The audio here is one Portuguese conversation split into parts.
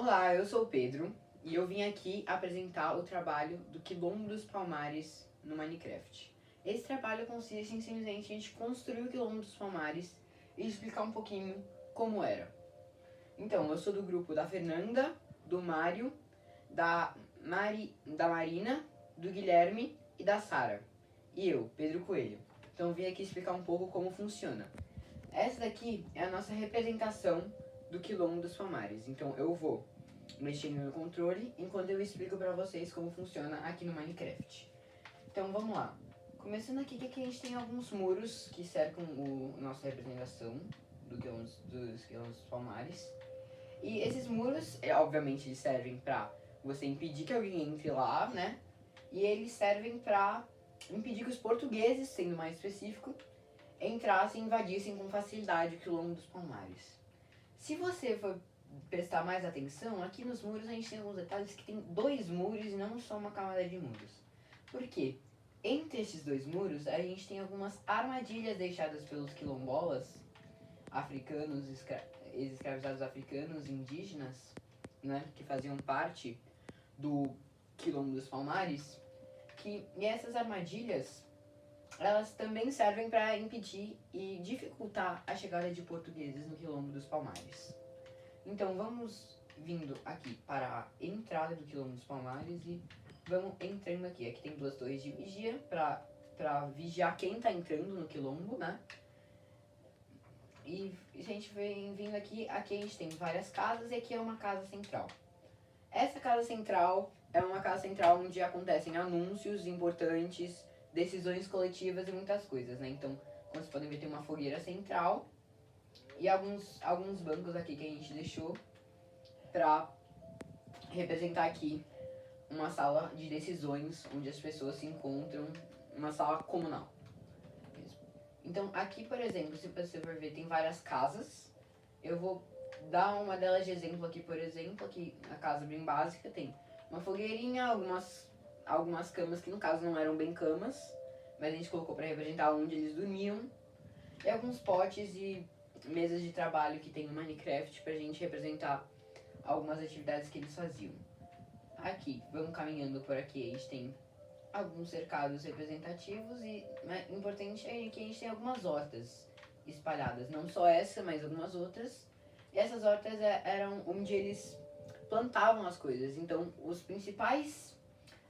Olá, eu sou o Pedro e eu vim aqui apresentar o trabalho do Quilombo dos Palmares no Minecraft. Esse trabalho consiste em simplesmente a gente construir o Quilombo dos Palmares e explicar um pouquinho como era. Então, eu sou do grupo da Fernanda, do Mário, da Marina, do Guilherme e da Sara. E eu, Pedro Coelho. Então eu vim aqui explicar um pouco como funciona. Essa daqui é a nossa representação do Quilombo dos Palmares. Então eu vou mexendo no controle enquanto eu explico pra vocês como funciona aqui no Minecraft. Então vamos lá. Começando aqui que aqui a gente tem alguns muros que cercam a nossa representação dos Quilombos dos Palmares. E esses muros, obviamente, eles servem pra você impedir que alguém entre lá, né? E eles servem pra impedir que os portugueses, sendo mais específico, entrassem e invadissem com facilidade o Quilombo dos Palmares. Se você for prestar mais atenção, aqui nos muros a gente tem alguns detalhes que tem dois muros e não só uma camada de muros. Por quê? Entre esses dois muros a gente tem algumas armadilhas deixadas pelos quilombolas africanos, ex-escravizados africanos, indígenas, né, que faziam parte do Quilombo dos Palmares, e essas armadilhas elas também servem para impedir e dificultar a chegada de portugueses no Quilombo dos Palmares. Então vamos vindo aqui para a entrada do Quilombo dos Palmares e vamos entrando aqui. Aqui tem duas torres de vigia para vigiar quem está entrando no Quilombo, né? E a gente vem vindo aqui a gente tem várias casas e aqui é uma casa central. Essa casa central é uma casa central onde acontecem anúncios importantes, decisões coletivas e muitas coisas, né? Então, como vocês podem ver, tem uma fogueira central e alguns bancos aqui que a gente deixou para representar aqui uma sala de decisões onde as pessoas se encontram, uma sala comunal. Então, aqui, por exemplo, se você for ver, tem várias casas. Eu vou dar uma delas de exemplo aqui, por exemplo, aqui a casa bem básica tem uma fogueirinha, algumas camas que no caso não eram bem camas, mas a gente colocou para representar onde eles dormiam, e alguns potes e mesas de trabalho que tem no Minecraft pra gente representar algumas atividades que eles faziam. Aqui, vamos caminhando por aqui, a gente tem alguns cercados representativos e importante é que a gente tem algumas hortas espalhadas, não só essa, mas algumas outras. E essas hortas eram onde eles plantavam as coisas. Então, os principais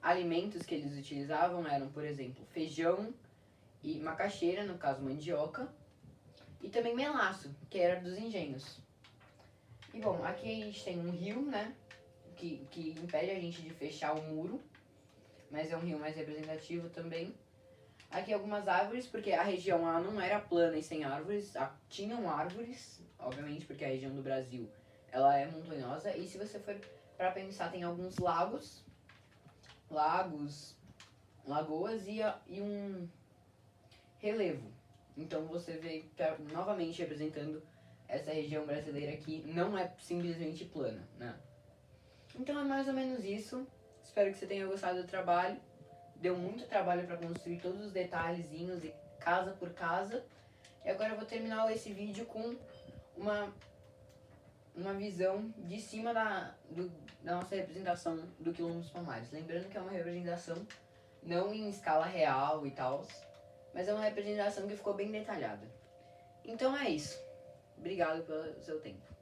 alimentos que eles utilizavam eram, por exemplo, feijão e macaxeira, no caso mandioca, e também melaço, que era dos engenhos. E bom, aqui a gente tem um rio, né, que impede a gente de fechar o muro, mas é um rio mais representativo também. Aqui algumas árvores, porque a região ela não era plana e sem árvores, tinham árvores, obviamente, porque a região do Brasil ela é montanhosa, e se você for para pensar, tem alguns lagos, lagoas e um relevo. Então você vê novamente representando essa região brasileira aqui, não é simplesmente plana, né? Então é mais ou menos isso. Espero que você tenha gostado do trabalho. Deu muito trabalho para construir todos os detalhezinhos e casa por casa. E agora eu vou terminar esse vídeo com uma visão de cima da nossa representação do Quilombo dos Palmares. Lembrando que é uma representação não em escala real e tal, mas é uma representação que ficou bem detalhada. Então é isso. Obrigado pelo seu tempo.